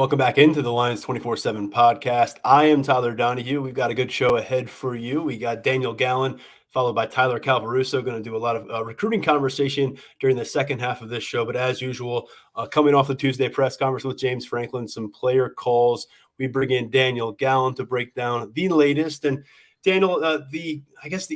Welcome back into the Lions247 Podcast. I am Tyler Donohue. We've got a good show ahead for you. We got Daniel Gallen, followed by Tyler Calvaruso, going to do a lot of recruiting conversation during the second half of this show. But as usual, coming off the Tuesday press conference with James Franklin, some player calls. We bring in Daniel Gallen to break down the latest. And Daniel, the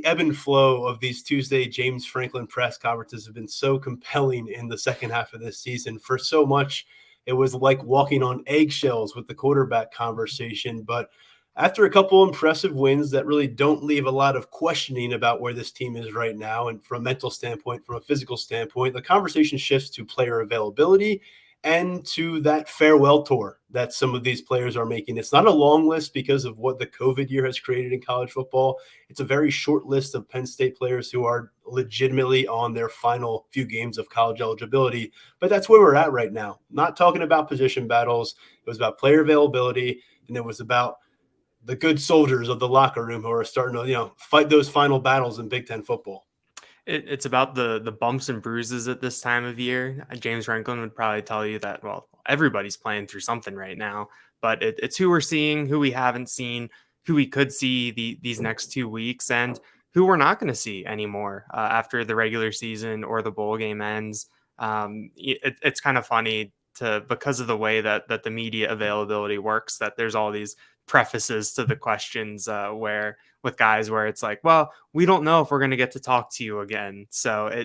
ebb and flow of these Tuesday James Franklin press conferences have been so compelling in the second half of this season. For so much, it was like walking on eggshells with the quarterback conversation. But after a couple impressive wins that really don't leave a lot of questioning about where this team is right now, and from a mental standpoint, from a physical standpoint, the conversation shifts to player availability and to that farewell tour that some of these players are making. It's not a long list because of what the COVID year has created in college football. It's a very short list of Penn State players who are legitimately on their final few games of college eligibility. But that's where we're at right now. Not talking about position battles. It was about player availability, and it was about the good soldiers of the locker room who are starting to, fight those final battles in Big Ten football. It's about the bumps and bruises at this time of year. James Franklin would probably tell you that, well, everybody's playing through something right now, but it's who we're seeing, who we haven't seen, who we could see these next 2 weeks, and who we're not going to see anymore after the regular season or the bowl game ends. It's kind of funny because of the way that the media availability works, that there's all these prefaces to the questions where it's like, well, we don't know if we're going to get to talk to you again. So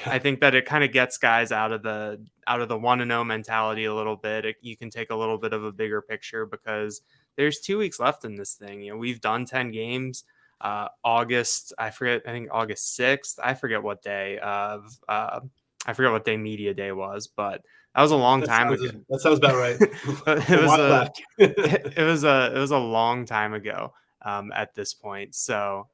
I think that it kind of gets guys out of the want to know mentality a little bit. You can take a little bit of a bigger picture because there's 2 weeks left in this thing. We've done 10 games. August 6th. I forget what day media day was, but that was a long time ago. That sounds about right. It was a long time ago at this point. So,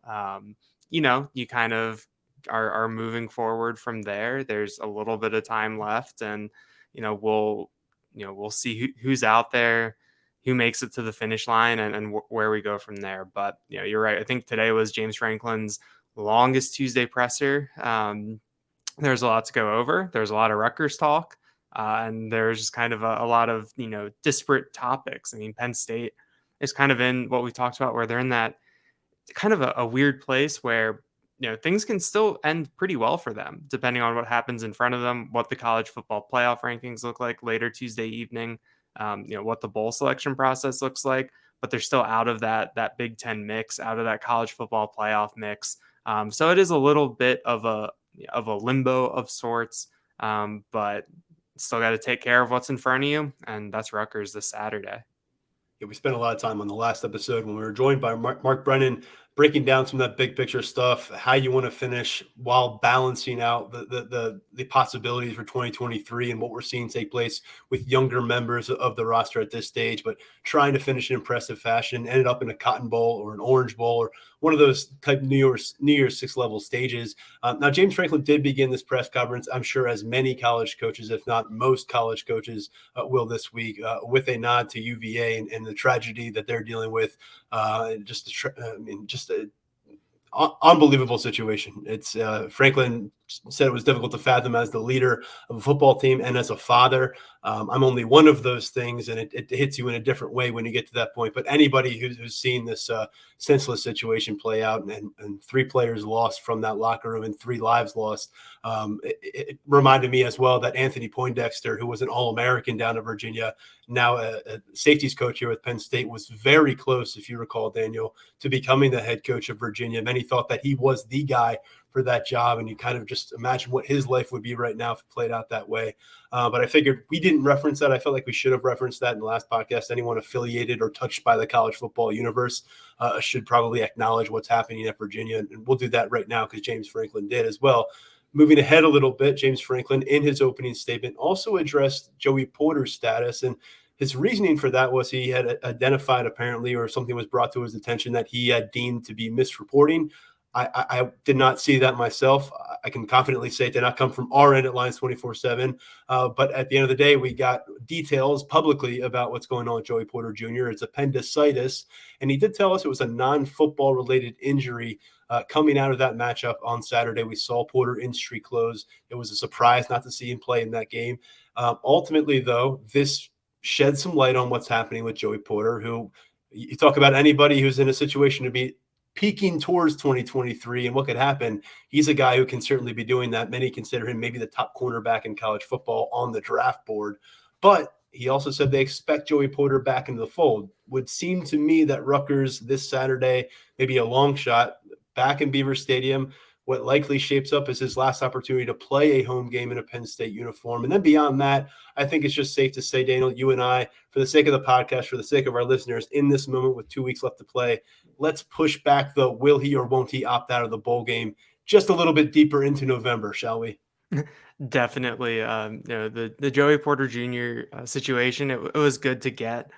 you kind of are moving forward from there. There's a little bit of time left, and, we'll see who's out there, who makes it to the finish line, and where we go from there. But, you're right. I think today was James Franklin's longest Tuesday presser. There's a lot to go over. There's a lot of Rutgers talk. And there's kind of a lot of, disparate topics. I mean, Penn State is kind of in what we talked about, where they're in that kind of a weird place where, things can still end pretty well for them, depending on what happens in front of them, what the college football playoff rankings look like later Tuesday evening, what the bowl selection process looks like. But they're still out of that Big Ten mix, out of that college football playoff mix. So it is a little bit of a limbo of sorts, but still got to take care of what's in front of you, and that's Rutgers this Saturday. Yeah, we spent a lot of time on the last episode when we were joined by Mark Brennan, breaking down some of that big picture stuff, how you want to finish while balancing out the possibilities for 2023 and what we're seeing take place with younger members of the roster at this stage, but trying to finish in impressive fashion. Ended up in a Cotton Bowl or an Orange Bowl or one of those type New Year's Six level stages. Now, James Franklin did begin this press conference, I'm sure, as many college coaches, if not most college coaches, will this week, with a nod to UVA and the tragedy that they're dealing with. Just an unbelievable situation. It's Franklin said it was difficult to fathom as the leader of a football team and as a father. I'm only one of those things, and it hits you in a different way when you get to that point. But anybody who's seen this senseless situation play out and 3 players lost from that locker room and 3 lives lost, it reminded me as well that Anthony Poindexter, who was an All-American down in Virginia, now a safeties coach here with Penn State, was very close, if you recall, Daniel, to becoming the head coach of Virginia. Many thought that he was the guy for that job, and you kind of just imagine what his life would be right now if it played out that way. But I figured we didn't reference that. I felt like we should have referenced that in the last podcast. Anyone affiliated or touched by the college football universe should probably acknowledge what's happening at Virginia, and we'll do that right now because James Franklin did as well. Moving ahead a little bit, James Franklin, in his opening statement, also addressed Joey Porter's status, and his reasoning for that was he had identified, apparently, or something was brought to his attention that he had deemed to be misreporting. I did not see that myself. I can confidently say it did not come from our end at Lions247. But at the end of the day, we got details publicly about what's going on with Joey Porter Jr. It's appendicitis. And he did tell us it was a non-football related injury coming out of that matchup on Saturday. We saw Porter in street clothes. It was a surprise not to see him play in that game. Ultimately, though, this shed some light on what's happening with Joey Porter, who you talk about anybody who's in a situation to be peaking towards 2023 and what could happen. He's a guy who can certainly be doing that. Many consider him maybe the top cornerback in college football on the draft board. But he also said they expect Joey Porter back into the fold. Would seem to me that Rutgers this Saturday, maybe a long shot, back in Beaver Stadium, what likely shapes up as his last opportunity to play a home game in a Penn State uniform. And then beyond that, I think it's just safe to say, Daniel, you and I, for the sake of the podcast, for the sake of our listeners, in this moment with 2 weeks left to play, let's push back the will he or won't he opt out of the bowl game just a little bit deeper into November, shall we? Definitely. The Joey Porter Jr. Situation, it was good to get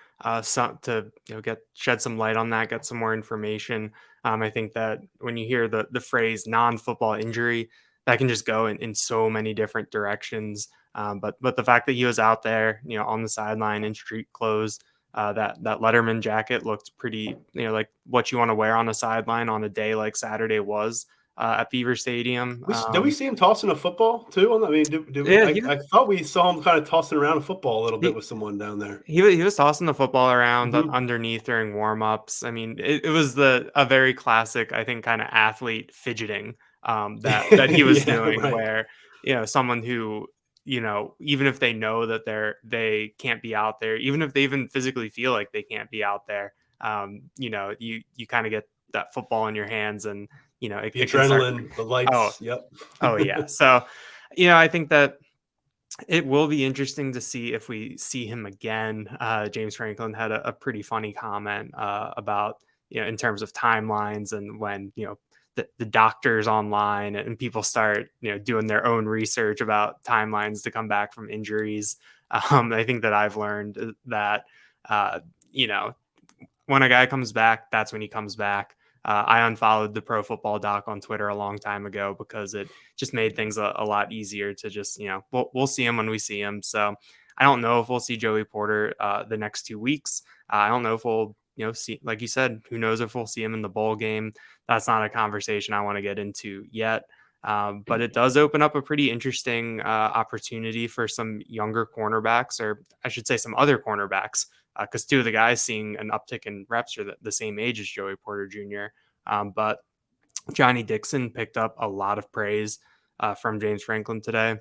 shed some light on that, get some more information. I think that when you hear the phrase non-football injury, that can just go in so many different directions. But the fact that he was out there, on the sideline in street clothes, that Letterman jacket looked pretty, like what you want to wear on a sideline on a day like Saturday was. At Beaver Stadium. Did we see him tossing a football too? I mean, I thought we saw him kind of tossing around a football a little bit with someone down there. He was tossing the football around underneath during warm-ups. I mean, it was a very classic, I think, kind of athlete fidgeting that he was doing, right. Where someone who even if they know that they can't be out there, even if they even physically feel like they can't be out there, you kind of get that football in your hands and. The adrenaline, the lights. Yep. Oh yeah. So, I think that it will be interesting to see if we see him again. James Franklin had a pretty funny comment about, in terms of timelines and when, the doctors online and people start, doing their own research about timelines to come back from injuries. I think that I've learned that, when a guy comes back, that's when he comes back. I unfollowed the Pro Football Doc on Twitter a long time ago because it just made things a lot easier to just, we'll see him when we see him. So I don't know if we'll see Joey Porter the next 2 weeks. I don't know if we'll, see, like you said, who knows if we'll see him in the bowl game. That's not a conversation I want to get into yet. But it does open up a pretty interesting opportunity for some younger cornerbacks, or I should say some other cornerbacks, because two of the guys seeing an uptick in reps are the same age as Joey Porter Jr. But Johnny Dixon picked up a lot of praise from James Franklin today.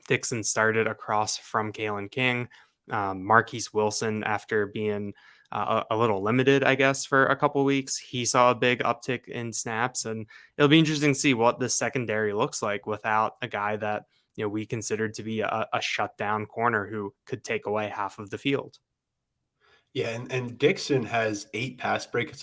Dixon started across from Kalen King. Marquise Wilson, after being a little limited, I guess, for a couple weeks, he saw a big uptick in snaps, and it'll be interesting to see what the secondary looks like without a guy that we considered to be a shutdown corner who could take away half of the field. Yeah, and Dixon has 8 pass breakups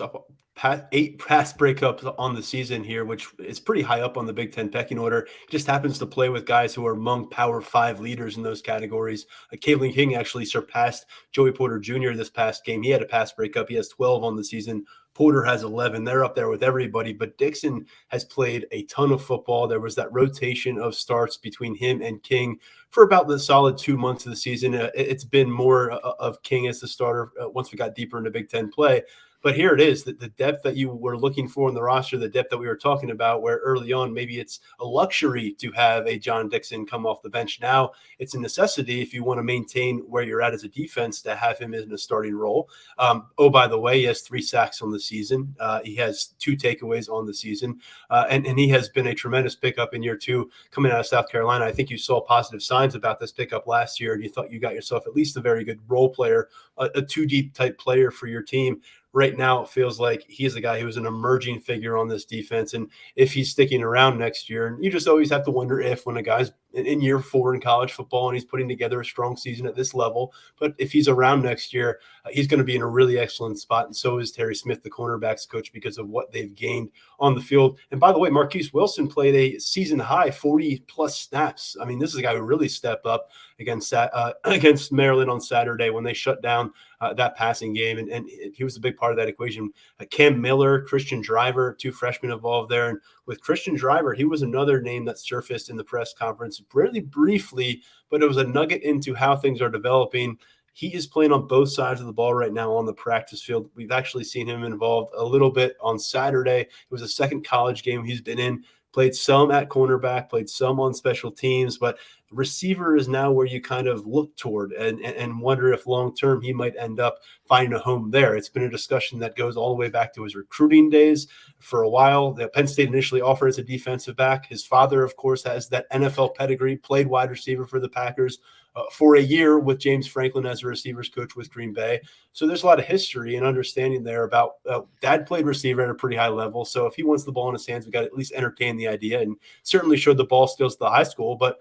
on the season here, which is pretty high up on the Big Ten pecking order. Just happens to play with guys who are among Power 5 leaders in those categories. Kalen King actually surpassed Joey Porter Jr. this past game. He had a pass breakup. He has 12 on the season. Porter has 11. They're up there with everybody, but Dixon has played a ton of football. There was that rotation of starts between him and King for about the solid 2 months of the season. It's been more of King as the starter once we got deeper into Big Ten play. But here it is, the depth that you were looking for in the roster, the depth that we were talking about, where early on maybe it's a luxury to have a John Dixon come off the bench. Now it's a necessity if you want to maintain where you're at as a defense to have him in a starting role. By the way, he has 3 sacks on the season. He has 2 takeaways on the season. And he has been a tremendous pickup in year 2 coming out of South Carolina. I think you saw positive signs about this pickup last year, and you thought you got yourself at least a very good role player, a 2-deep type player for your team. Right now, it feels like he's the guy who is an emerging figure on this defense. And if he's sticking around next year, and you just always have to wonder if when a guy's in year 4 in college football and he's putting together a strong season at this level, but if he's around next year, he's going to be in a really excellent spot. And so is Terry Smith, the cornerbacks coach, because of what they've gained on the field. And by the way, Marquise Wilson played a season high 40+ snaps. I mean, this is a guy who really stepped up against Maryland on Saturday when they shut down that passing game. And he was a big part of that equation. Cam Miller, Christian Driver, 2 freshmen involved there. And with Christian Driver, he was another name that surfaced in the press conference really briefly, but it was a nugget into how things are developing. He is playing on both sides of the ball right now on the practice field. We've actually seen him involved a little bit on Saturday. It was a second college game he's been in, played some at cornerback, played some on special teams, but receiver is now where you kind of look toward and wonder if long-term he might end up finding a home there. It's been a discussion that goes all the way back to his recruiting days. For a while, Penn State initially offered as a defensive back. His father, of course, has that NFL pedigree, played wide receiver for the Packers for a year with James Franklin as a receivers coach with Green Bay. So there's a lot of history and understanding there about dad played receiver at a pretty high level. So if he wants the ball in his hands, we got to at least entertain the idea, and certainly showed the ball skills to the high school. But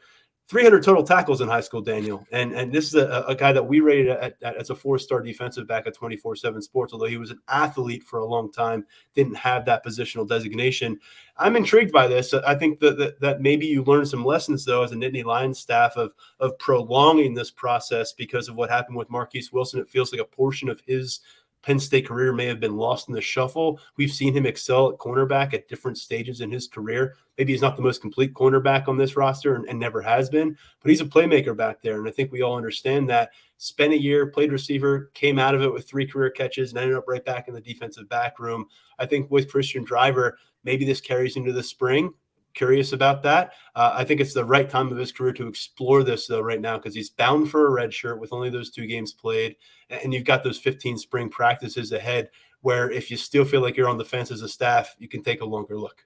300 total tackles in high school, Daniel. And this is a guy that we rated as a 4-star defensive back at 247 Sports, although he was an athlete for a long time, didn't have that positional designation. I'm intrigued by this. I think that maybe you learn some lessons, though, as a Nittany Lions staff of prolonging this process because of what happened with Marquise Wilson. It feels like a portion of his Penn State career may have been lost in the shuffle. We've seen him excel at cornerback at different stages in his career. Maybe he's not the most complete cornerback on this roster and never has been, but he's a playmaker back there. And I think we all understand that. Spent a year, played receiver, came out of it with 3 career catches, and ended up right back in the defensive back room. I think with Christian Driver, maybe this carries into the spring. Curious about that. I think it's the right time of his career to explore this, though, right now, because he's bound for a red shirt with only those 2 games played. And you've got those 15 spring practices ahead where if you still feel like you're on the fence as a staff, you can take a longer look.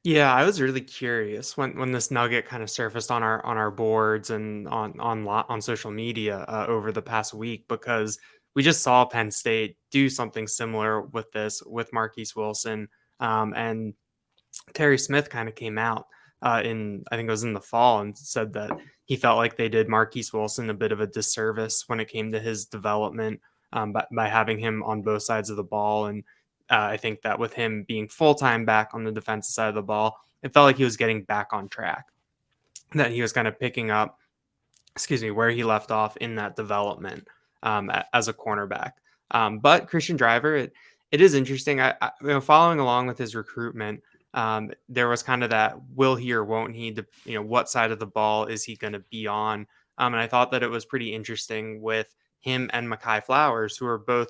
Yeah, I was really curious when this nugget kind of surfaced on our boards and on social media over the past week, because we just saw Penn State do something similar with this with Marquise Wilson, and Terry Smith kind of came out I think it was in the fall, and said that he felt like they did Marquise Wilson a bit of a disservice when it came to his development by having him on both sides of the ball. And I think that with him being full-time back on the defensive side of the ball, it felt like he was getting back on track, that he was kind of picking up, where he left off in that development as a cornerback. But Christian Driver, it is interesting. Following along with his recruitment, there was kind of that will he or won't he, what side of the ball is he going to be on? And I thought that it was pretty interesting with him and Mekhi Flowers, who are both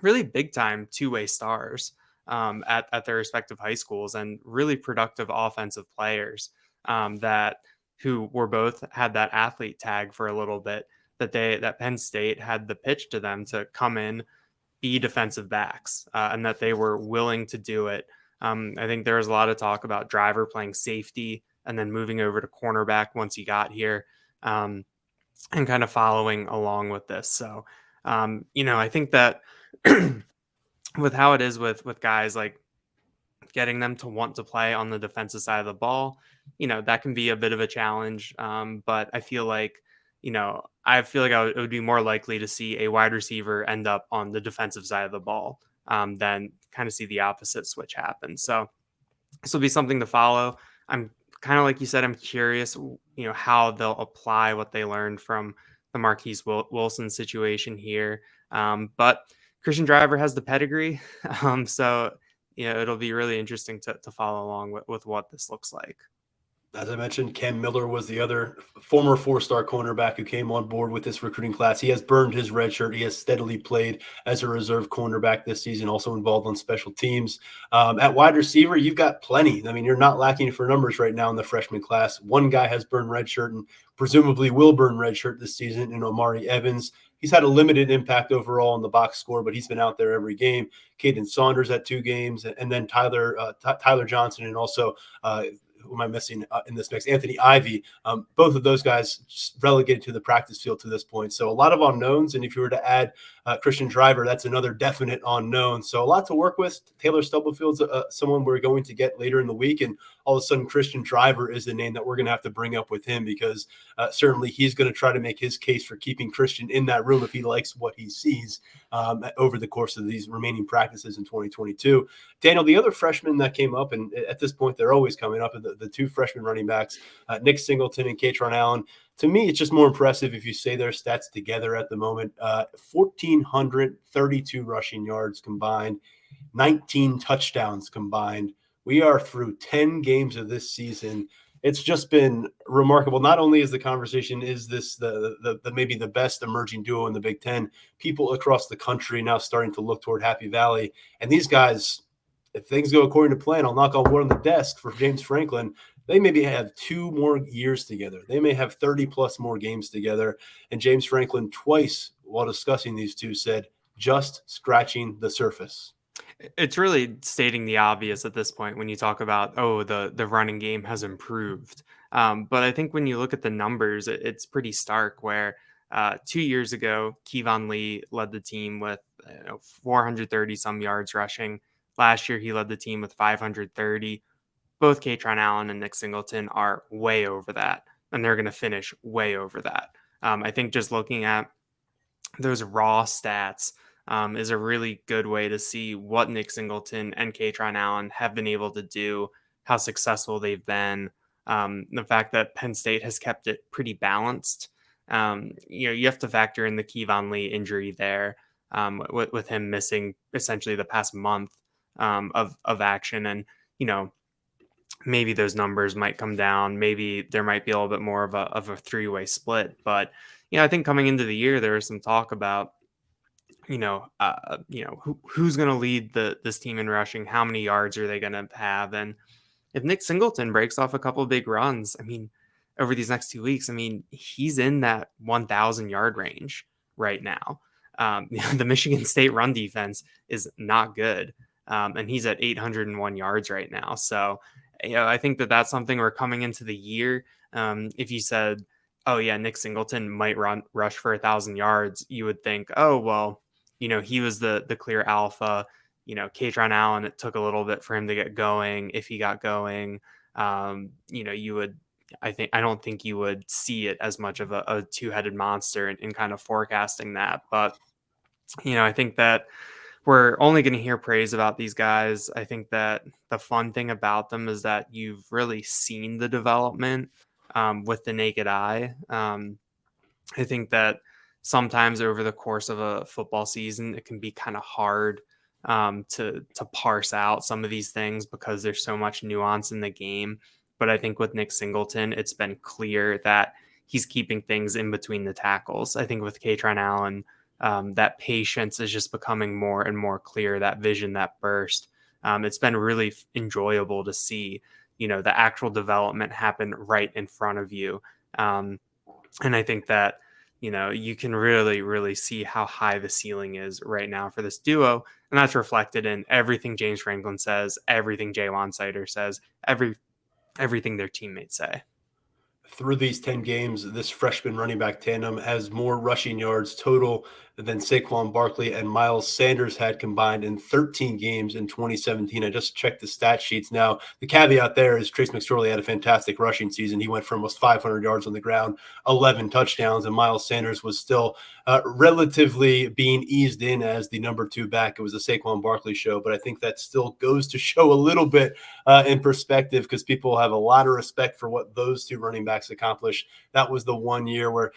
really big time 2-way stars at their respective high schools, and really productive offensive players that who were both had that athlete tag for a little bit, that Penn State had the pitch to them to come in, be defensive backs, and that they were willing to do it. I think there was a lot of talk about Driver playing safety and then moving over to cornerback once he got here, and kind of following along with this. So, I think that with how it is with guys, like getting them to want to play on the defensive side of the ball, that can be a bit of a challenge. But I feel like, it would be more likely to see a wide receiver end up on the defensive side of the ball than kind of see the opposite switch happen. So this will be something to follow. I'm kind of like you said, I'm curious, how they'll apply what they learned from the Marquise Wilson situation here. But Christian Driver has the pedigree. So, it'll be really interesting to follow along with what this looks like. As I mentioned, Cam Miller was the other former 4-star cornerback who came on board with this recruiting class. He has burned his red shirt. He has steadily played as a reserve cornerback this season, also involved on special teams. At wide receiver, you've got plenty. I mean, you're not lacking for numbers right now in the freshman class. One guy has burned red shirt and presumably will burn red shirt this season in Omari Evans. He's had a limited impact overall in the box score, but he's been out there every game. Caden Saunders at 2 games, and then Tyler Johnson, and also who am I missing in this mix? Anthony Ivy. Both of those guys just relegated to the practice field to this point. So a lot of unknowns. And if you were to add Christian Driver, that's another definite unknown. So a lot to work with. Taylor Stubblefield's someone we're going to get later in the week. And all of a sudden, Christian Driver is the name that we're going to have to bring up with him, because certainly he's going to try to make his case for keeping Christian in that room if he likes what he sees over the course of these remaining practices in 2022. Daniel, the other freshman that came up, and at this point they're always coming up, the 2 freshman running backs, Nick Singleton and Katron Allen. To me, it's just more impressive if you say their stats together at the moment. 1,432 rushing yards combined, 19 touchdowns combined. We are through 10 games of this season. it's just been remarkable. Not only is the conversation, is this the maybe the best emerging duo in the Big Ten, people across the country now starting to look toward Happy Valley. And these guys, if things go according to plan, I'll knock on wood on the desk for James Franklin. They maybe have 2 more years together. They may have 30 plus more games together. And James Franklin twice while discussing these two said, just scratching the surface. It's really stating the obvious at this point when you talk about, oh, the running game has improved. But I think when you look at the numbers, it's pretty stark where 2 years ago, Kevon Lee led the team with 430 some yards rushing. Last year, he led the team with 530. Both Katron Allen and Nick Singleton are way over that, and they're going to finish way over that. I think just looking at those raw stats is a really good way to see what Nick Singleton and Katron Allen have been able to do, how successful they've been. The fact that Penn State has kept it pretty balanced. You have to factor in the Kevon Lee injury there, with him missing essentially the past month of action. And, maybe those numbers might come down. Maybe there might be a little bit more of a three-way split. But, I think coming into the year, there was some talk about, who's going to lead this team in rushing? How many yards are they going to have? And if Nick Singleton breaks off a couple of big runs, over these next 2 weeks, he's in that 1,000 yard range right now. The Michigan State run defense is not good. And he's at 801 yards right now. So, I think that's something we're coming into the year. If you said, oh yeah, Nick Singleton might rush for 1,000 yards, you would think, oh, well, he was the clear alpha. Katron Allen, it took a little bit for him to get going. If he got going, you would, I don't think you would see it as much of a two-headed monster in kind of forecasting that. But, I think that we're only going to hear praise about these guys. I think that the fun thing about them is that you've really seen the development with the naked eye. I think that sometimes over the course of a football season, it can be kind of hard to parse out some of these things because there's so much nuance in the game. But I think with Nick Singleton, it's been clear that he's keeping things in between the tackles. I think with Katron Allen, that patience is just becoming more and more clear, that vision, that burst. It's been really enjoyable to see, the actual development happen right in front of you. And I think that, you can really, really see how high the ceiling is right now for this duo. And that's reflected in everything James Franklin says, everything Jaywan Sider says, everything their teammates say. Through these 10 games, this freshman running back tandem has more rushing yards total than Saquon Barkley and Miles Sanders had combined in 13 games in 2017. I just checked the stat sheets now. The caveat there is Trace McSorley had a fantastic rushing season. He went for almost 500 yards on the ground, 11 touchdowns, and Miles Sanders was still relatively being eased in as the number 2 back. It was a Saquon Barkley show, but I think that still goes to show a little bit in perspective because people have a lot of respect for what those 2 running backs accomplished. That was the one year where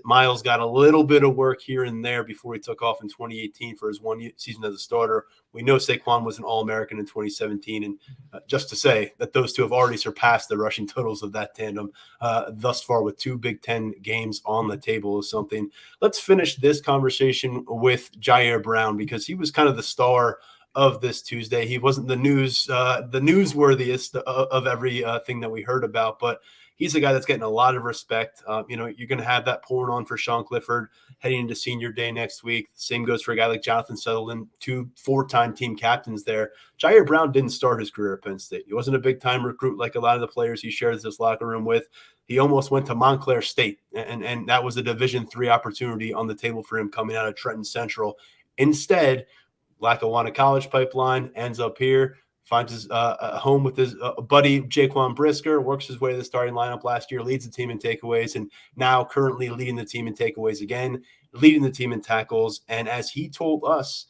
Miles got a little bit of work here and there before he took off in 2018 for his 1 season as a starter. We know Saquon was an All-American in 2017, and just to say that those 2 have already surpassed the rushing totals of that tandem thus far with 2 Big Ten games on the table is something. Let's finish this conversation with Jair Brown because he was kind of the star of this Tuesday. He wasn't the newsworthiest of everything that we heard about, but he's a guy that's getting a lot of respect. You're going to have that pouring on for Sean Clifford heading into senior day next week. Same goes for a guy like Jonathan Sutherland, 2 4-time team captains there. Jair Brown didn't start his career at Penn State. He wasn't a big-time recruit like a lot of the players he shares this locker room with. He almost went to Montclair State, and that was a Division III opportunity on the table for him coming out of Trenton Central. Instead, Lackawanna College pipeline, ends up here, finds his home with his buddy Jaquan Brisker, works his way to the starting lineup last year, leads the team in takeaways, and now currently leading the team in takeaways again, leading the team in tackles. And as he told us,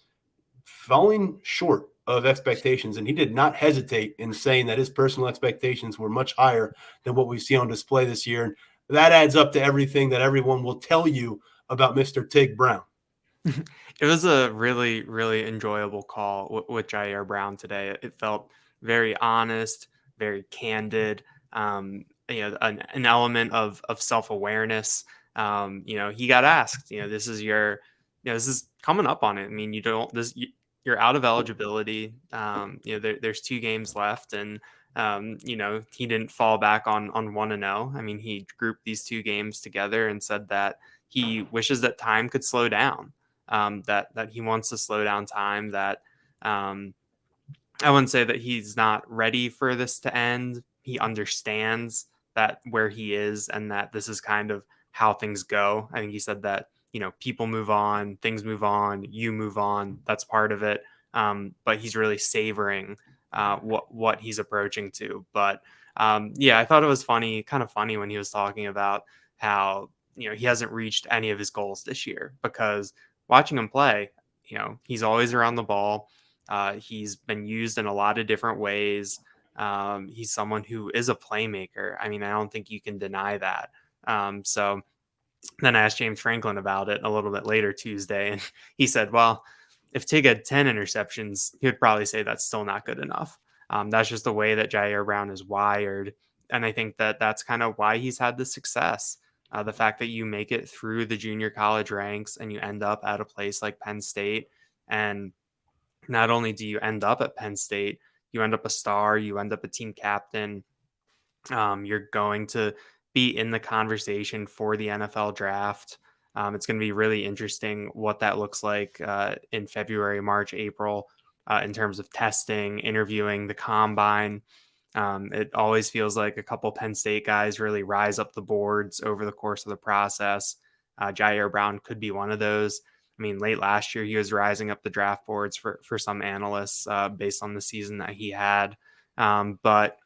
falling short of expectations, and he did not hesitate in saying that his personal expectations were much higher than what we've seen on display this year. And that adds up to everything that everyone will tell you about Mr. Tig Brown. It was a really, really enjoyable call with Jair Brown today. It felt very honest, very candid. an element of self-awareness. He got asked, this is coming up on it. I mean, you're out of eligibility. There's 2 games left, and he didn't fall back on 1-0. I mean, he grouped these 2 games together and said that he wishes that time could slow down. That he wants to slow down time. That I wouldn't say that he's not ready for this to end. He understands that where he is and that this is kind of how things go. I think he said that, people move on, things move on, you move on. That's part of it. But he's really savoring what he's approaching to. But I thought it was kind of funny when he was talking about how, he hasn't reached any of his goals this year, because watching him play, he's always around the ball. He's been used in a lot of different ways. He's someone who is a playmaker. I mean, I don't think you can deny that. So then I asked James Franklin about it a little bit later Tuesday, and he said, well, if Tig had 10 interceptions, he would probably say that's still not good enough. That's just the way that Jair Brown is wired. And I think that that's kind of why he's had the success. The fact that you make it through the junior college ranks and you end up at a place like Penn State, and not only do you end up at Penn State, you end up a star, you end up a team captain. You're going to be in the conversation for the NFL draft. It's going to be really interesting what that looks like in February, March, April, in terms of testing, interviewing, the combine. It always feels like a couple Penn State guys really rise up the boards over the course of the process. Jair Brown could be one of those. I mean, late last year, he was rising up the draft boards for some analysts based on the season that he had. But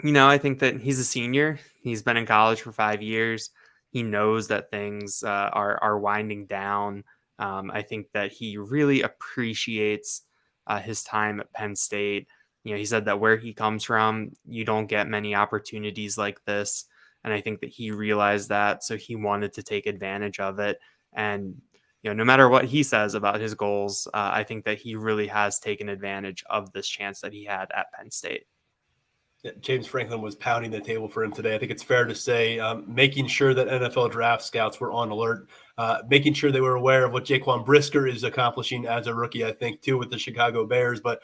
I think that he's a senior. He's been in college for 5 years. He knows that things are winding down. I think that he really appreciates his time at Penn State. He said that where he comes from, you don't get many opportunities like this. And I think that he realized that, so he wanted to take advantage of it. And no matter what he says about his goals, I think that he really has taken advantage of this chance that he had at Penn State. James Franklin was pounding the table for him today. I think it's fair to say, making sure that NFL draft scouts were on alert, making sure they were aware of what Jaquan Brisker is accomplishing as a rookie, I think, too, with the Chicago Bears. But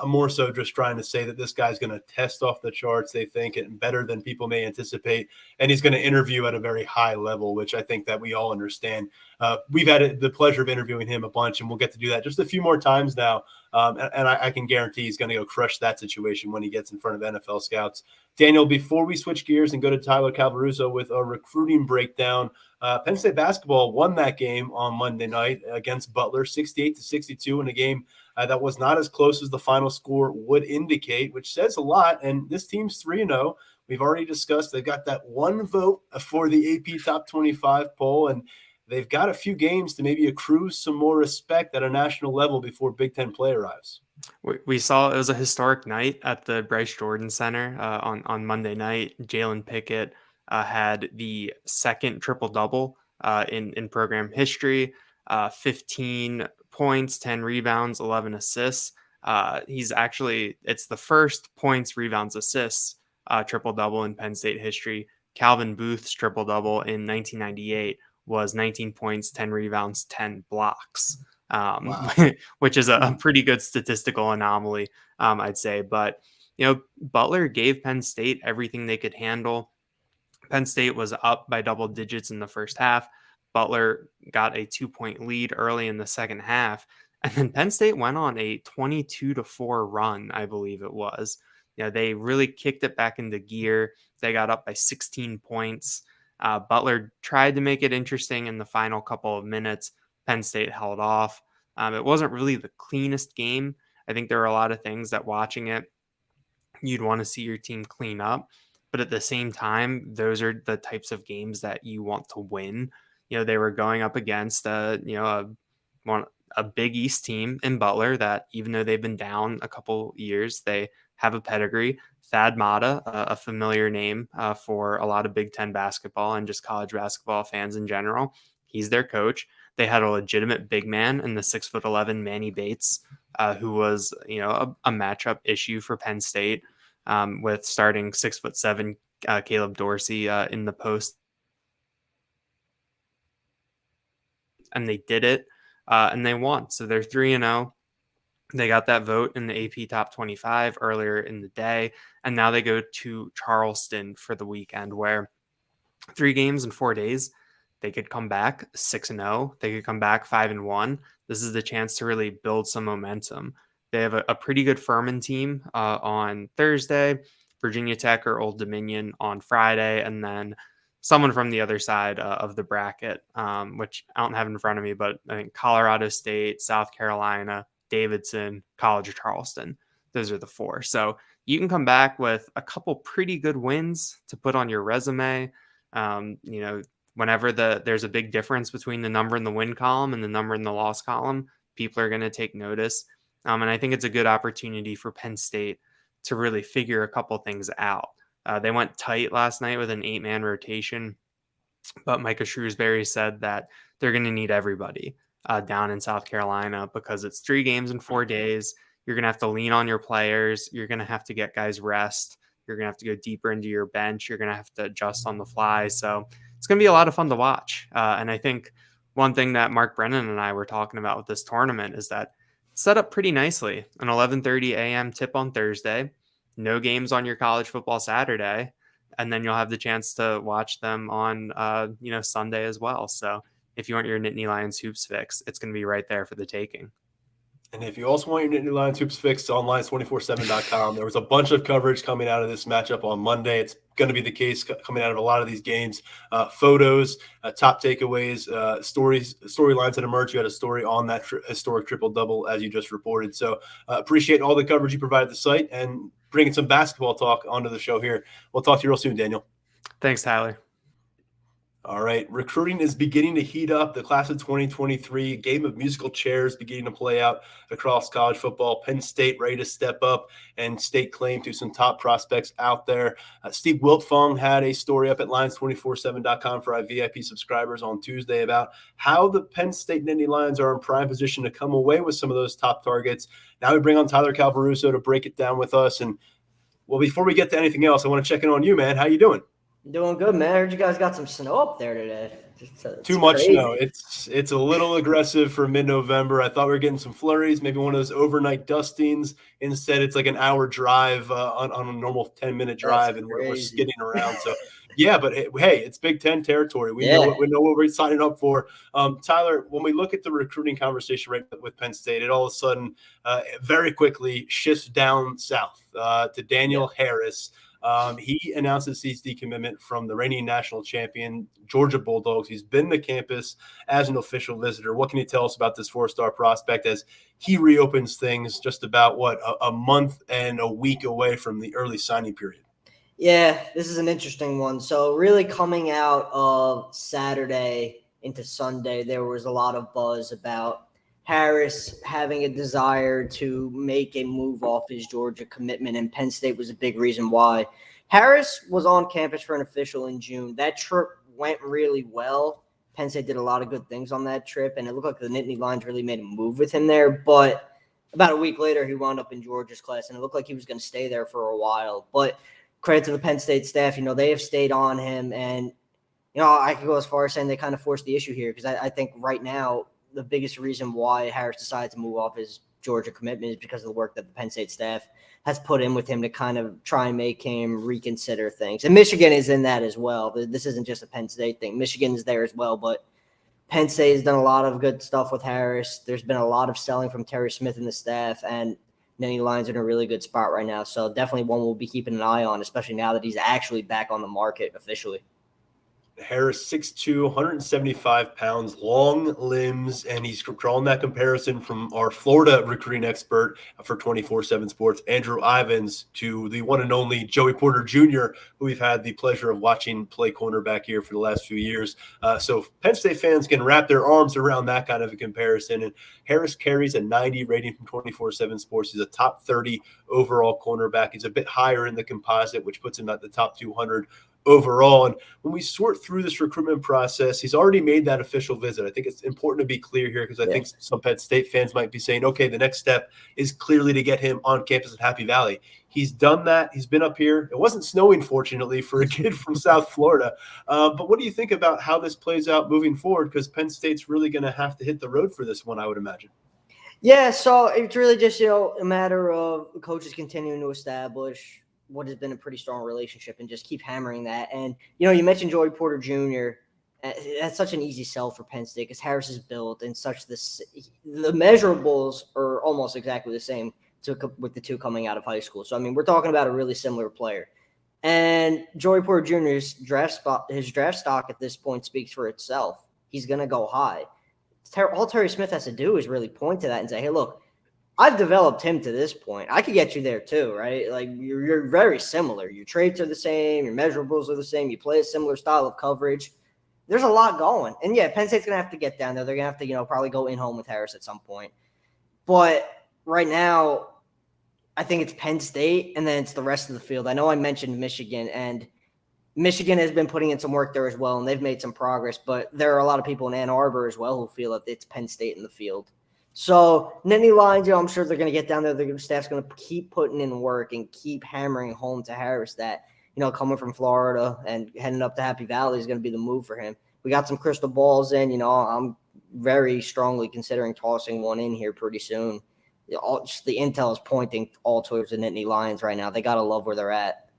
more so just trying to say that this guy's going to test off the charts, they think, and better than people may anticipate. And he's going to interview at a very high level, which I think that we all understand. We've had the pleasure of interviewing him a bunch, and we'll get to do that just a few more times now. And I can guarantee he's going to go crush that situation when he gets in front of NFL scouts. Daniel, before we switch gears and go to Tyler Calvaruso with a recruiting breakdown, Penn State basketball won that game on Monday night against Butler, 68-62, in a game that was not as close as the final score would indicate, which says a lot. And this team's 3-0. We've already discussed they've got that one vote for the AP Top 25 poll, and they've got a few games to maybe accrue some more respect at a national level before Big Ten play arrives. We saw it was a historic night at the Bryce Jordan Center on Monday night. Jalen Pickett had the second triple-double in program history, 15 points, 10 rebounds, 11 assists. It's the first points, rebounds, assists triple-double in Penn State history. Calvin Booth's triple-double in 1998 was 19 points, 10 rebounds, 10 blocks, wow. Which is a pretty good statistical anomaly, I'd say. But, Butler gave Penn State everything they could handle. Penn State was up by double digits in the first half. Butler got a 2-point lead early in the second half. And then Penn State went on a 22-4 run, I believe it was. They really kicked it back into gear. They got up by 16 points. Butler tried to make it interesting in the final couple of minutes. Penn State held off. It wasn't really the cleanest game. I think there were a lot of things that watching it, you'd want to see your team clean up. But at the same time, those are the types of games that you want to win. They were going up against a Big East team in Butler that, even though they've been down a couple years, they have a pedigree. Thad Matta, a familiar name for a lot of Big Ten basketball and just college basketball fans in general. He's their coach. They had a legitimate big man in the 6'11" Manny Bates, who was, a matchup issue for Penn State with starting 6'7" Caleb Dorsey in the post, and they did it, and they won. So they're 3-0. They got that vote in the AP Top 25 earlier in the day, and now they go to Charleston for the weekend, where 3 games in 4 days, they could come back 6-0. They could come back 5-1. This is the chance to really build some momentum. They have a pretty good Furman team on Thursday, Virginia Tech or Old Dominion on Friday, and then someone from the other side of the bracket, which I don't have in front of me, but I think Colorado State, South Carolina, Davidson, College of Charleston. Those are the 4. So you can come back with a couple pretty good wins to put on your resume. Whenever there's a big difference between the number in the win column and the number in the loss column, people are going to take notice. And I think it's a good opportunity for Penn State to really figure a couple things out. They went tight last night with an 8-man rotation, but Micah Shrewsbury said that they're going to need everybody down in South Carolina because it's 3 games in 4 days. You're going to have to lean on your players. You're going to have to get guys rest. You're going to have to go deeper into your bench. You're going to have to adjust on the fly. So it's going to be a lot of fun to watch. And I think one thing that Mark Brennan and I were talking about with this tournament is that it's set up pretty nicely. An 11:30 a.m. tip on Thursday, no games on your college football Saturday, and then you'll have the chance to watch them on Sunday as well. So if you want your Nittany Lions hoops fix, it's going to be right there for the taking. And if you also want your Nittany Lions hoops fixed on Lions247.com, there was a bunch of coverage coming out of this matchup on Monday. It's going to be the case coming out of a lot of these games. Photos, top takeaways, storylines that emerge. You had a story on that historic triple-double, as you just reported. So appreciate all the coverage you provided the site and bringing some basketball talk onto the show here. We'll talk to you real soon, Daniel. Thanks, Tyler. All right. Recruiting is beginning to heat up. The class of 2023, game of musical chairs beginning to play out across college football. Penn State ready to step up and stake claim to some top prospects out there. Steve Wiltfong had a story up at Lions247.com for our VIP subscribers on Tuesday about how the Penn State Nittany Lions are in prime position to come away with some of those top targets. Now we bring on Tyler Calvaruso to break it down with us. And, well, before we get to anything else, I want to check in on you, man. How you doing? Doing good, man. I heard you guys got some snow up there today. It's Too much crazy. snow. It's a little aggressive for mid-November. I thought we were getting some flurries, maybe one of those overnight dustings. Instead, it's like an hour drive on a normal 10-minute drive, and we're skidding around. So, yeah, but hey, it's Big Ten territory. We know what we're signing up for. Tyler, when we look at the recruiting conversation right with Penn State, it all of a sudden very quickly shifts down south to Daniel Harris. He announces his decommitment from the reigning national champion Georgia Bulldogs. He's been to campus as an official visitor. What can you tell us about this 4-star prospect as he reopens things just about a month and a week away from the early signing period? Yeah, this is an interesting one. So really coming out of Saturday into Sunday, there was a lot of buzz about Harris having a desire to make a move off his Georgia commitment, and Penn State was a big reason why. Harris was on campus for an official in June. That trip went really well. Penn State did a lot of good things on that trip, and it looked like the Nittany Lions really made a move with him there. But about a week later, he wound up in Georgia's class, and it looked like he was going to stay there for a while. But credit to the Penn State staff, they have stayed on him, and I could go as far as saying they kind of forced the issue here because I think right now the biggest reason why Harris decided to move off his Georgia commitment is because of the work that the Penn State staff has put in with him to kind of try and make him reconsider things. And Michigan is in that as well. This isn't just a Penn State thing. Michigan is there as well, but Penn State has done a lot of good stuff with Harris. There's been a lot of selling from Terry Smith and the staff, and Nittany Lions are in a really good spot right now. So definitely one we'll be keeping an eye on, especially now that he's actually back on the market officially. Harris, 6'2", 175 pounds, long limbs, and he's drawing that comparison from our Florida recruiting expert for 247 Sports, Andrew Ivins, to the one and only Joey Porter Jr., who we've had the pleasure of watching play cornerback here for the last few years. So Penn State fans can wrap their arms around that kind of a comparison. And Harris carries a 90 rating from 247 Sports. He's a top 30 overall cornerback. He's a bit higher in the composite, which puts him at the top 200 overall. And when we sort through this recruitment process, he's already made that official visit. I think it's important to be clear here because I think some Penn State fans might be saying, okay, the next step is clearly to get him on campus at Happy Valley. He's done that. He's been up here. It wasn't snowing, fortunately, for a kid from South Florida. But what do you think about how this plays out moving forward? Because Penn State's really going to have to hit the road for this one, I would imagine. Yeah, so it's really just, a matter of coaches continuing to establish what has been a pretty strong relationship and just keep hammering that. And, you mentioned Joey Porter Jr. That's such an easy sell for Penn State because Harris is built in the measurables are almost exactly the same with the two coming out of high school. So, I mean, we're talking about a really similar player. And Joey Porter Jr.'s draft stock at this point speaks for itself. He's going to go high. All Terry Smith has to do is really point to that and say, hey, look, I've developed him to this point. I could get you there too, right? Like you're very similar. Your traits are the same. Your measurables are the same. You play a similar style of coverage. There's a lot going. And, yeah, Penn State's going to have to get down there. They're going to have to, probably go in home with Harris at some point. But right now, I think it's Penn State and then it's the rest of the field. I know I mentioned Michigan, and Michigan has been putting in some work there as well, and they've made some progress. But there are a lot of people in Ann Arbor as well who feel that it's Penn State in the field. So Nittany Lions, I'm sure they're going to get down there. The staff's going to keep putting in work and keep hammering home to Harris that, coming from Florida and heading up to Happy Valley is going to be the move for him. We got some crystal balls in. I'm very strongly considering tossing one in here pretty soon. Just the intel is pointing all towards the Nittany Lions right now. They got to love where they're at.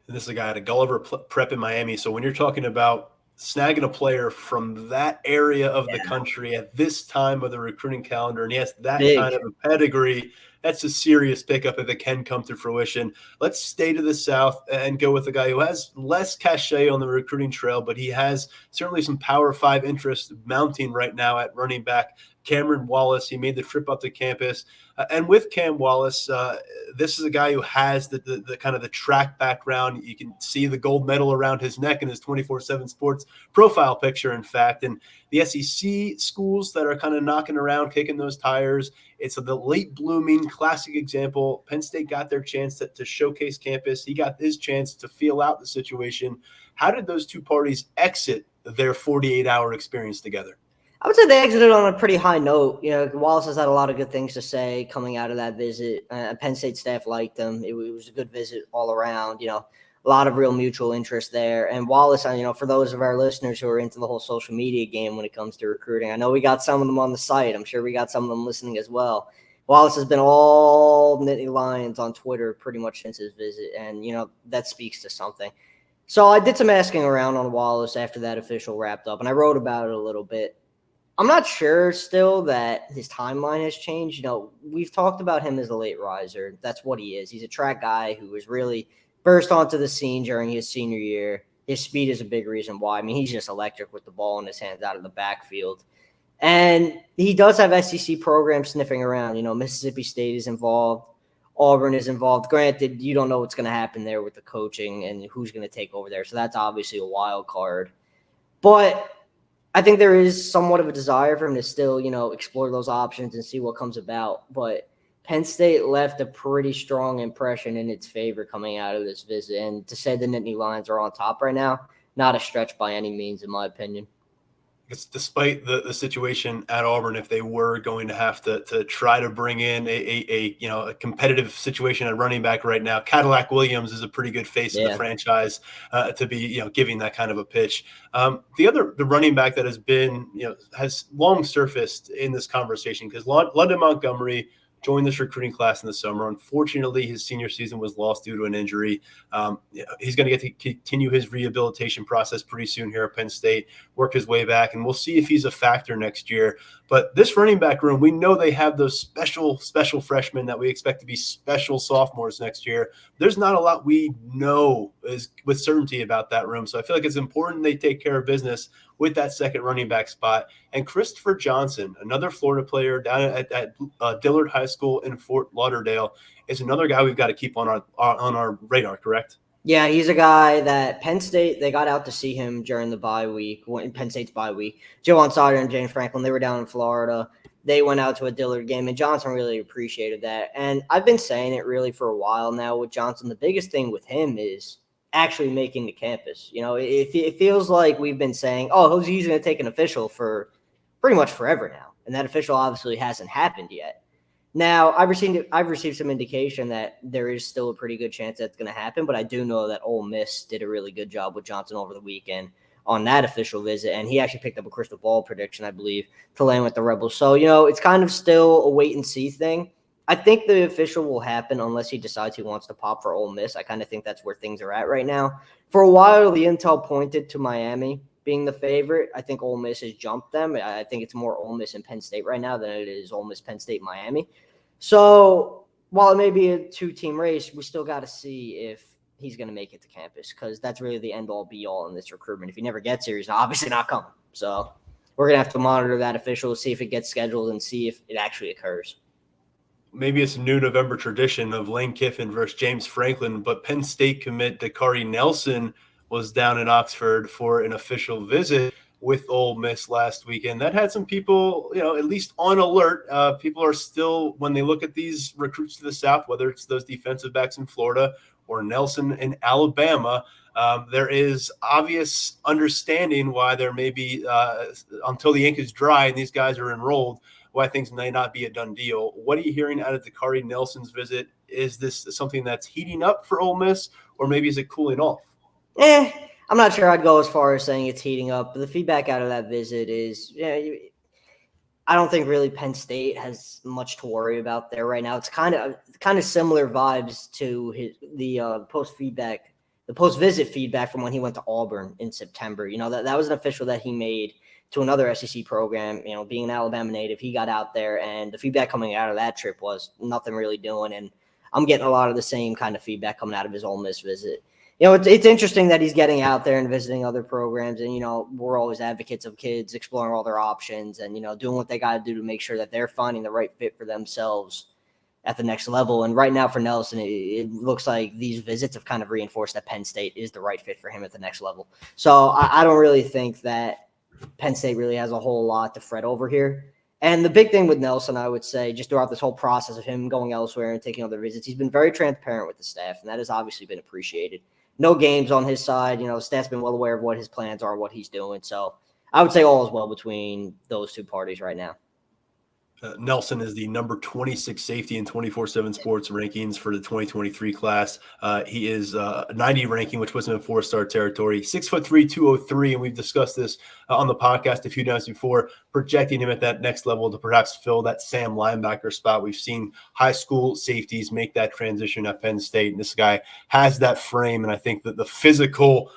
And this is a guy at a Gulliver Prep in Miami. So when you're talking about snagging a player from that area of the country at this time of the recruiting calendar, and he has that kind of a pedigree, that's a serious pickup if it can come to fruition. Let's stay to the South and go with a guy who has less cachet on the recruiting trail, but he has certainly some Power 5 interest mounting right now at running back. Cameron Wallace, he made the trip up to campus. And with Cam Wallace, this is a guy who has the kind of the track background. You can see the gold medal around his neck in his 24/7 Sports profile picture, in fact. And the SEC schools that are kind of knocking around, kicking those tires, it's the late blooming classic example. Penn State got their chance to showcase campus. He got his chance to feel out the situation. How did those two parties exit their 48-hour experience together? I would say they exited on a pretty high note. Wallace has had a lot of good things to say coming out of that visit. Penn State staff liked him. It was a good visit all around. A lot of real mutual interest there. And Wallace, for those of our listeners who are into the whole social media game when it comes to recruiting, I know we got some of them on the site. I'm sure we got some of them listening as well. Wallace has been all Nittany Lions on Twitter pretty much since his visit. And, that speaks to something. So I did some asking around on Wallace after that official wrapped up, and I wrote about it a little bit. I'm not sure still that his timeline has changed. We've talked about him as a late riser. That's what he is. He's a track guy who was really burst onto the scene during his senior year. His speed is a big reason why. I mean, he's just electric with the ball in his hands out of the backfield. And he does have SEC programs sniffing around. Mississippi State is involved. Auburn is involved. Granted, you don't know what's going to happen there with the coaching and who's going to take over there. So that's obviously a wild card. But I think there is somewhat of a desire for him to still, explore those options and see what comes about. But Penn State left a pretty strong impression in its favor coming out of this visit. And to say the Nittany Lions are on top right now, not a stretch by any means, in my opinion. It's despite the situation at Auburn, if they were going to have to try to bring in a competitive situation at running back right now, Cadillac Williams is a pretty good face of the franchise to be giving that kind of a pitch. The running back that has been has long surfaced in this conversation because London Montgomery joined this recruiting class in the summer. Unfortunately, his senior season was lost due to an injury. He's going to get to continue his rehabilitation process pretty soon here at Penn State, work his way back, and we'll see if he's a factor next year. But this running back room, we know they have those special freshmen that we expect to be special sophomores next year. There's not a lot we know is with certainty about that room. So I feel like it's important they take care of business with that second running back spot. And Christopher Johnson, another Florida player down at Dillard High School in Fort Lauderdale, is another guy we've got to keep on our radar, correct? Yeah, he's a guy that Penn State, they got out to see him during the bye week, Penn State's bye week. Joe Onsada and James Franklin, they were down in Florida. They went out to a Dillard game, and Johnson really appreciated that. And I've been saying it really for a while now with Johnson. The biggest thing with him is actually making the campus. It feels like we've been saying, oh, he's going to take an official for pretty much forever now. And that official obviously hasn't happened yet. Now, I've received some indication that there is still a pretty good chance that's going to happen, but I do know that Ole Miss did a really good job with Johnson over the weekend on that official visit, and he actually picked up a crystal ball prediction, I believe, to land with the Rebels. So, it's kind of still a wait-and-see thing. I think the official will happen unless he decides he wants to pop for Ole Miss. I kind of think that's where things are at right now. For a while, the intel pointed to Miami being the favorite. I think Ole Miss has jumped them. I think it's more Ole Miss and Penn State right now than it is Ole Miss, Penn State, Miami. So while it may be a two-team race, we still got to see if he's going to make it to campus, because that's really the end-all, be-all in this recruitment. If he never gets here, he's obviously not coming. So we're going to have to monitor that official, see if it gets scheduled, and see if it actually occurs. Maybe it's a new November tradition of Lane Kiffin versus James Franklin, but Penn State commit Dakari Nelson was down in Oxford for an official visit with Ole Miss last weekend. That had some people, at least on alert. People are still, when they look at these recruits to the South, whether it's those defensive backs in Florida or Nelson in Alabama, there is obvious understanding why there may be, until the ink is dry and these guys are enrolled, why things may not be a done deal. What are you hearing out of Dakari Nelson's visit? Is this something that's heating up for Ole Miss, or maybe is it cooling off? I'm not sure I'd go as far as saying it's heating up, but the feedback out of that visit is, I don't think really Penn State has much to worry about there right now. It's kind of similar vibes to the post-visit feedback from when he went to Auburn in September. That was an official that he made to another SEC program. Being an Alabama native, he got out there, and the feedback coming out of that trip was nothing really doing. And I'm getting a lot of the same kind of feedback coming out of his Ole Miss visit. It's interesting that he's getting out there and visiting other programs, and we're always advocates of kids exploring all their options and doing what they got to do to make sure that they're finding the right fit for themselves at the next level. And right now for Nelson, it looks like these visits have kind of reinforced that Penn State is the right fit for him at the next level. So I don't really think that Penn State really has a whole lot to fret over here. And the big thing with Nelson, I would say, just throughout this whole process of him going elsewhere and taking other visits, he's been very transparent with the staff, and that has obviously been appreciated. No games on his side. The staff's been well aware of what his plans are, what he's doing. So I would say all is well between those two parties right now. Nelson is the number 26 safety in 247 Sports rankings for the 2023 class. He is a 90 ranking, which was in 4-star territory. 6'3", 203, and we've discussed this on the podcast a few times before, projecting him at that next level to perhaps fill that Sam linebacker spot. We've seen high school safeties make that transition at Penn State, and this guy has that frame, and I think that the physical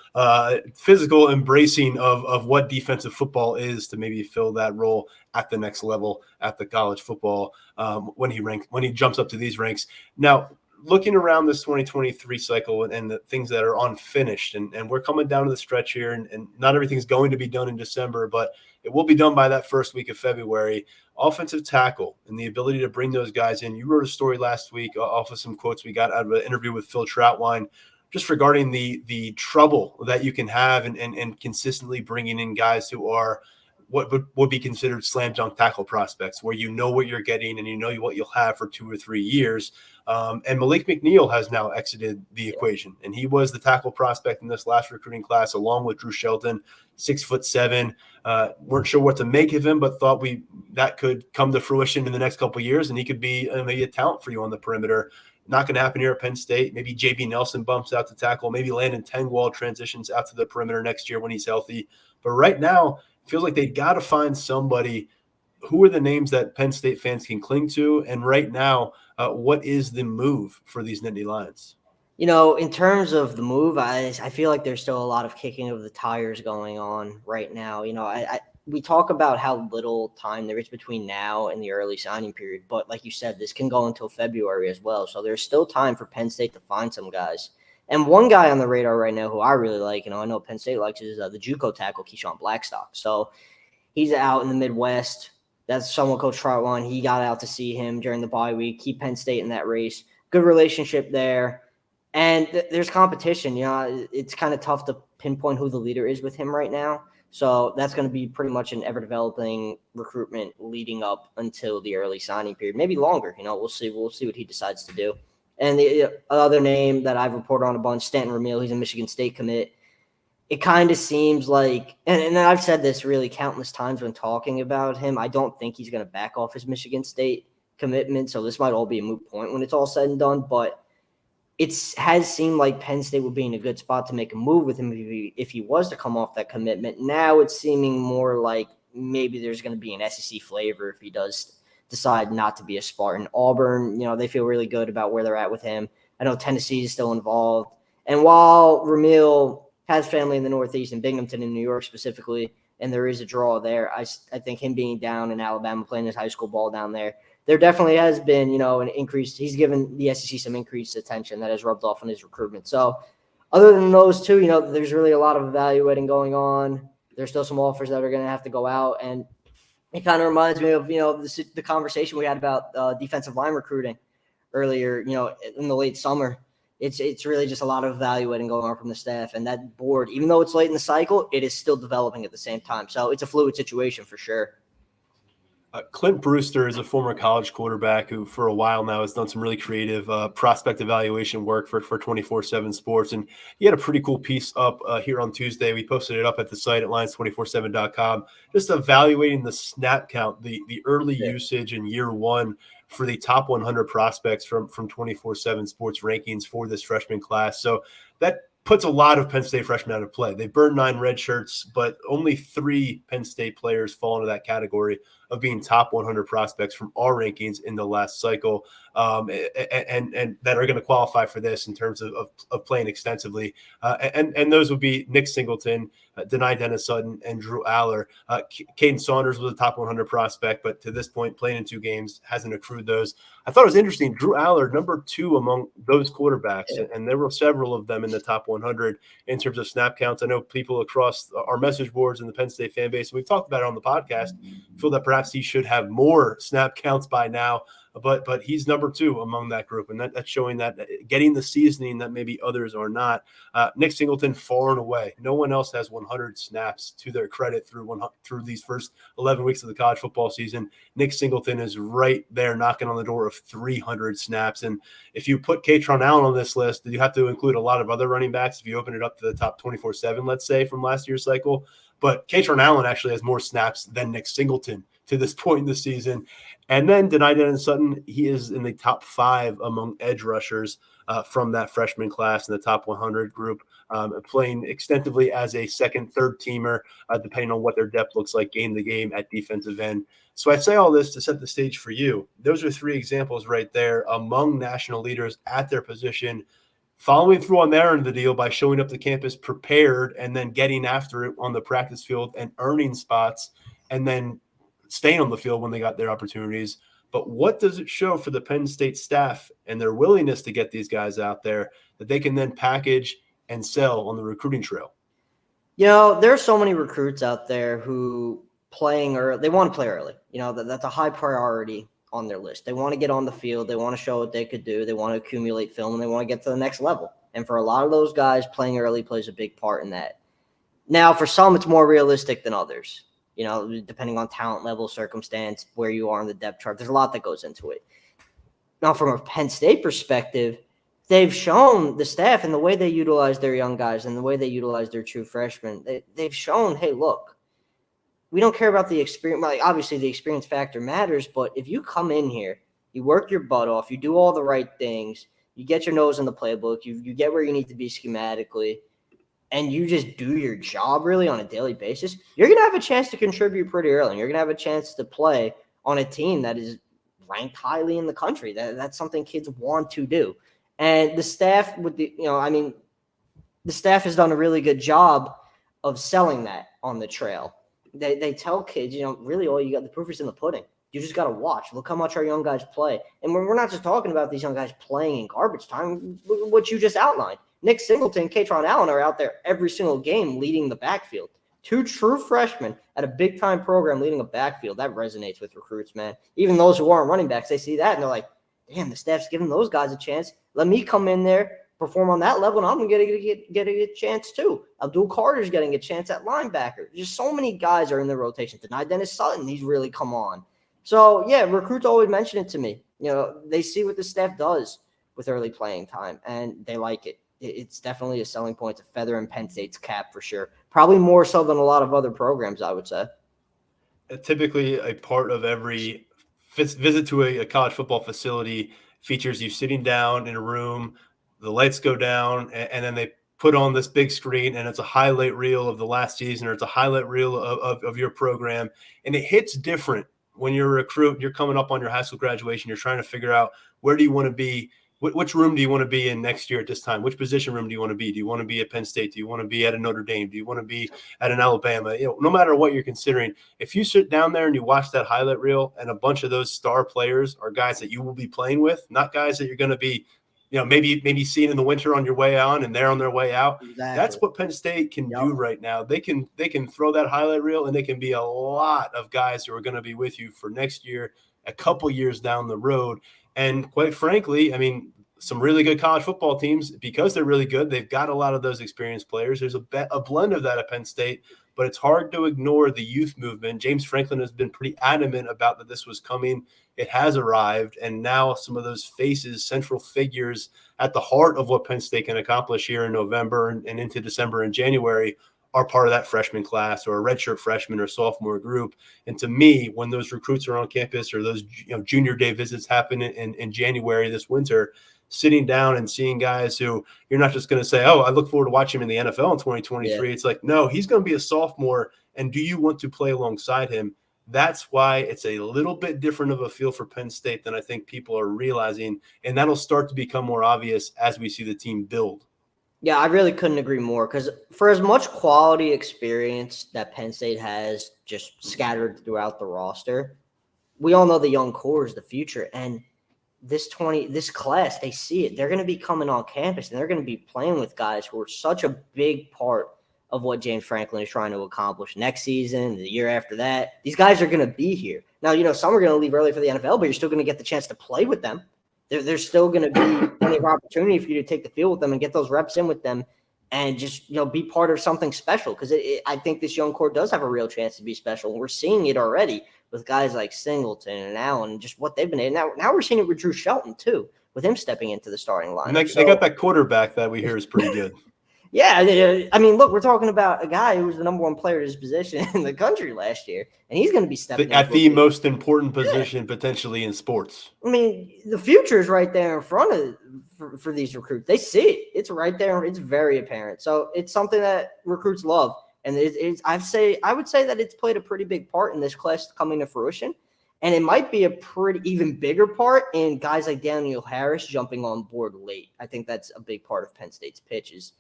embracing of what defensive football is to maybe fill that role at the next level at the college football when he jumps up to these ranks. Now, looking around this 2023 cycle and the things that are unfinished, and we're coming down to the stretch here, and not everything's going to be done in December, but it will be done by that first week of February. Offensive tackle and the ability to bring those guys in. You wrote a story last week off of some quotes we got out of an interview with Phil Troutwine, just regarding the trouble that you can have and consistently bringing in guys who are what would be considered slam dunk tackle prospects, where you know what you're getting and you know what you'll have for 2 or 3 years. And Malik McNeil has now exited the equation, and he was the tackle prospect in this last recruiting class, along with Drew Shelton, 6'7". Weren't sure what to make of him, but thought that could come to fruition in the next couple of years, and he could be maybe a talent for you on the perimeter. Not going to happen here at Penn State. Maybe JB Nelson bumps out to tackle. Maybe Landon Tengwall transitions out to the perimeter next year when he's healthy. But right now, it feels like they got to find somebody. Who are the names that Penn State fans can cling to? And right now, what is the move for these Nittany Lions? In terms of the move, I feel like there's still a lot of kicking of the tires going on right now. We talk about how little time there is between now and the early signing period, but like you said, this can go until February as well. So there's still time for Penn State to find some guys. And one guy on the radar right now who I really like, I know Penn State likes, is the JUCO tackle, Keyshawn Blackstock. So he's out in the Midwest. That's someone Coach Troutwine, he got out to see him during the bye week, keep Penn State in that race. Good relationship there. And there's competition. It's kind of tough to pinpoint who the leader is with him right now. So that's going to be pretty much an ever-developing recruitment leading up until the early signing period, maybe longer. We'll see. We'll see what he decides to do. And the other name that I've reported on a bunch, Stanton Ramil, he's a Michigan State commit. It kind of seems like, and I've said this really countless times when talking about him, I don't think he's going to back off his Michigan State commitment. So this might all be a moot point when it's all said and done. But it has seemed like Penn State would be in a good spot to make a move with him if he was to come off that commitment. Now it's seeming more like maybe there's going to be an SEC flavor if he does decide not to be a Spartan. Auburn, they feel really good about where they're at with him. I know Tennessee is still involved. And while Ramil has family in the Northeast, in Binghamton, in New York specifically, and there is a draw there, I think him being down in Alabama, playing his high school ball down there definitely has been, an increase. He's given the SEC some increased attention that has rubbed off on his recruitment. So other than those two, there's really a lot of evaluating going on. There's still some offers that are going to have to go out. And it kind of reminds me of, the conversation we had about defensive line recruiting earlier, in the late summer. It's really just a lot of evaluating going on from the staff. And that board, even though it's late in the cycle, it is still developing at the same time. So it's a fluid situation for sure. Clint Brewster is a former college quarterback who for a while now has done some really creative prospect evaluation work for 247 Sports. And he had a pretty cool piece up here on Tuesday. We posted it up at the site at Lions247.com, just evaluating the snap count, the early usage in year one for the top 100 prospects from 247 Sports rankings for this freshman class. So that puts a lot of Penn State freshmen out of play. They burned 9 red shirts, but only 3 Penn State players fall into that category of being top 100 prospects from our rankings in the last cycle, and that are going to qualify for this in terms of playing extensively. And those would be Nick Singleton, Denai Dennis Sutton, and Drew Aller. Caden Saunders was a top 100 prospect, but to this point, playing in 2 games, hasn't accrued those. I thought it was interesting. Drew Aller, number 2 among those quarterbacks, and there were several of them in the top 100 in terms of snap counts. I know people across our message boards and the Penn State fan base, we've talked about it on the podcast, feel that perhaps he should have more snap counts by now, but he's number 2 among that group, and that's showing that getting the seasoning that maybe others are not. Nick Singleton far and away. No one else has 100 snaps to their credit through these first 11 weeks of the college football season. Nick Singleton is right there knocking on the door of 300 snaps. And if you put Katron Allen on this list, you have to include a lot of other running backs if you open it up to the top 24/7, let's say, from last year's cycle. But Katron Allen actually has more snaps than Nick Singleton to this point in the season. And then Denai Dennis Sutton, he is in the top 5 among edge rushers from that freshman class in the top 100 group, playing extensively as a second, third teamer, depending on what their depth looks like game to game at defensive end. So I say all this to set the stage for you. Those are 3 examples right there among national leaders at their position, following through on their end of the deal by showing up to campus prepared and then getting after it on the practice field and earning spots and then staying on the field when they got their opportunities. But what does it show for the Penn State staff and their willingness to get these guys out there that they can then package and sell on the recruiting trail? There are so many recruits out there who playing early, they want to play early. That's a high priority on their list. They want to get on the field. They want to show what they could do. They want to accumulate film, and they want to get to the next level. And for a lot of those guys, playing early plays a big part in that. Now, for some, it's more realistic than others. Depending on talent level, circumstance, where you are in the depth chart, there's a lot that goes into it. Now, from a Penn State perspective, they've shown the staff and the way they utilize their young guys and the way they utilize their true freshmen, they've shown, hey, look, we don't care about the experience. Like, obviously, the experience factor matters, but if you come in here, you work your butt off, you do all the right things, you get your nose in the playbook, you get where you need to be schematically, and you just do your job really on a daily basis, you're going to have a chance to contribute pretty early. And you're going to have a chance to play on a team that is ranked highly in the country. That's something kids want to do. And the staff the staff has done a really good job of selling that on the trail. They tell kids, really all you got, the proof is in the pudding. You just got to watch. Look how much our young guys play. And we're not just talking about these young guys playing in garbage time, what you just outlined. Nick Singleton, Katron Allen are out there every single game leading the backfield. 2 true freshmen at a big-time program leading a backfield. That resonates with recruits, man. Even those who aren't running backs, they see that, and they're like, damn, the staff's giving those guys a chance. Let me come in there, perform on that level, and I'm going to get a chance too. Abdul Carter's getting a chance at linebacker. Just so many guys are in the rotation. Denai Dennis Sutton, he's really come on. So, yeah, recruits always mention it to me. They see what the staff does with early playing time, and they like it. It's definitely a selling point, to feather in Penn State's cap for sure. Probably more so than a lot of other programs, I would say. Typically, a part of every visit to a college football facility features you sitting down in a room, the lights go down, and then they put on this big screen, and it's a highlight reel of the last season, or it's a highlight reel of your program. And it hits different when you're a recruit, you're coming up on your high school graduation, you're trying to figure out, where do you want to be? Which room do you want to be in next year at this time? Which position room do you want to be? Do you want to be at Penn State? Do you want to be at a Notre Dame? Do you want to be at an Alabama? No matter what you're considering, if you sit down there and you watch that highlight reel, and a bunch of those star players are guys that you will be playing with, not guys that you're going to be, maybe seeing in the winter on your way on and they're on their way out. Exactly. That's what Penn State can do right now. They can throw that highlight reel, and they can be a lot of guys who are going to be with you for next year, a couple years down the road. And quite frankly, I mean, some really good college football teams, because they're really good, they've got a lot of those experienced players. There's a blend of that at Penn State, but it's hard to ignore the youth movement. James Franklin has been pretty adamant about that this was coming. It has arrived, and now some of those faces, central figures at the heart of what Penn State can accomplish here in November and into December and January, are part of that freshman class, or a redshirt freshman or sophomore group. And to me, when those recruits are on campus, or those junior day visits happen in January this winter, sitting down and seeing guys who you're not just going to say, oh, I look forward to watching him in the NFL in 2023. Yeah. It's like, no, he's going to be a sophomore, and do you want to play alongside him? That's why it's a little bit different of a feel for Penn State than I think people are realizing, and that'll start to become more obvious as we see the team build. Yeah, I really couldn't agree more, because for as much quality experience that Penn State has just scattered throughout the roster, we all know the young core is the future. And this class, they see it. They're going to be coming on campus, and they're going to be playing with guys who are such a big part of what James Franklin is trying to accomplish next season, the year after that. These guys are going to be here. Now, some are going to leave early for the NFL, but you're still going to get the chance to play with them. There's still going to be plenty of opportunity for you to take the field with them and get those reps in with them, and just be part of something special. Because I think this young core does have a real chance to be special. And we're seeing it already with guys like Singleton and Allen, and just what they've been in. Now we're seeing it with Drew Shelton too, with him stepping into the starting line. And they got that quarterback that we hear is pretty good. Yeah, I mean, look, we're talking about a guy who was the number one player at his position in the country last year, and he's going to be stepping at the most important position potentially in sports. I mean, the future is right there in front of for these recruits. They see it; it's right there. It's very apparent. So it's something that recruits love, and I would say that it's played a pretty big part in this class coming to fruition, and it might be a pretty even bigger part in guys like Daniel Harris jumping on board late. I think that's a big part of Penn State's pitches.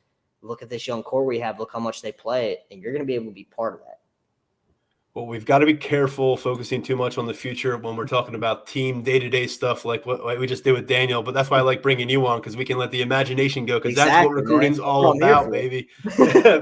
Look at this young core we have. Look how much they play, and you're going to be able to be part of that. Well, we've got to be careful focusing too much on the future when we're talking about team day-to-day stuff like what we just did with Daniel. But that's why I like bringing you on, because we can let the imagination go, because that's what recruiting's all about, baby.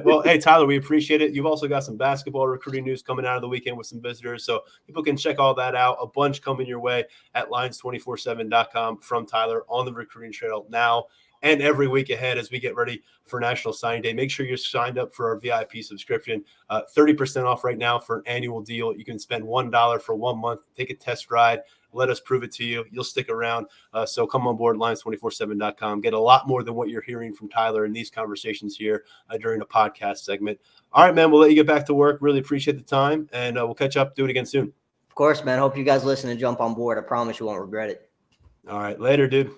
Well, hey, Tyler, we appreciate it. You've also got some basketball recruiting news coming out of the weekend with some visitors, so people can check all that out. A bunch coming your way at Lions247.com from Tyler on the recruiting trail now and every week ahead as we get ready for National Signing Day. Make sure you're signed up for our VIP subscription. 30% off right now for an annual deal. You can spend $1 for 1 month. Take a test ride. Let us prove it to you. You'll stick around. So come on board, Lions247.com. Get a lot more than what you're hearing from Tyler in these conversations here during a podcast segment. All right, man, we'll let you get back to work. Really appreciate the time, and we'll catch up. Do it again soon. Of course, man. Hope you guys listen and jump on board. I promise you won't regret it. All right, later, dude.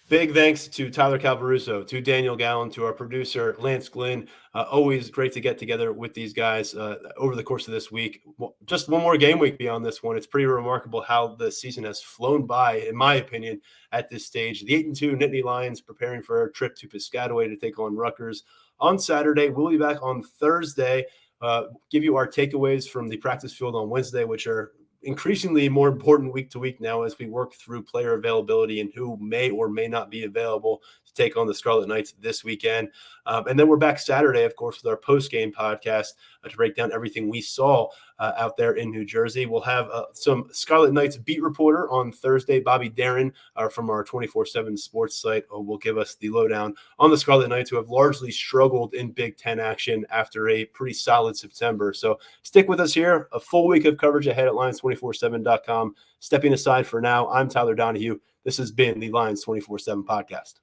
Big thanks to Tyler Calvaruso, to Daniel Gallen, to our producer, Lance Glynn. Always great to get together with these guys over the course of this week. Well, just one more game week beyond this one. It's pretty remarkable how the season has flown by, in my opinion, at this stage. The 8-2 Nittany Lions preparing for a trip to Piscataway to take on Rutgers on Saturday. We'll be back on Thursday, give you our takeaways from the practice field on Wednesday, which are increasingly more important week to week now as we work through player availability and who may or may not be available to take on the Scarlet Knights this weekend. And then we're back Saturday, of course, with our post-game podcast to break down everything we saw out there in New Jersey. We'll have some Scarlet Knights beat reporter on Thursday, Bobby Darren from our 24/7 sports site will give us the lowdown on the Scarlet Knights, who have largely struggled in Big Ten action after a pretty solid September. So stick with us here. A full week of coverage ahead at Lions247.com. Stepping aside for now, I'm Tyler Donohue. This has been the Lions 24/7 podcast.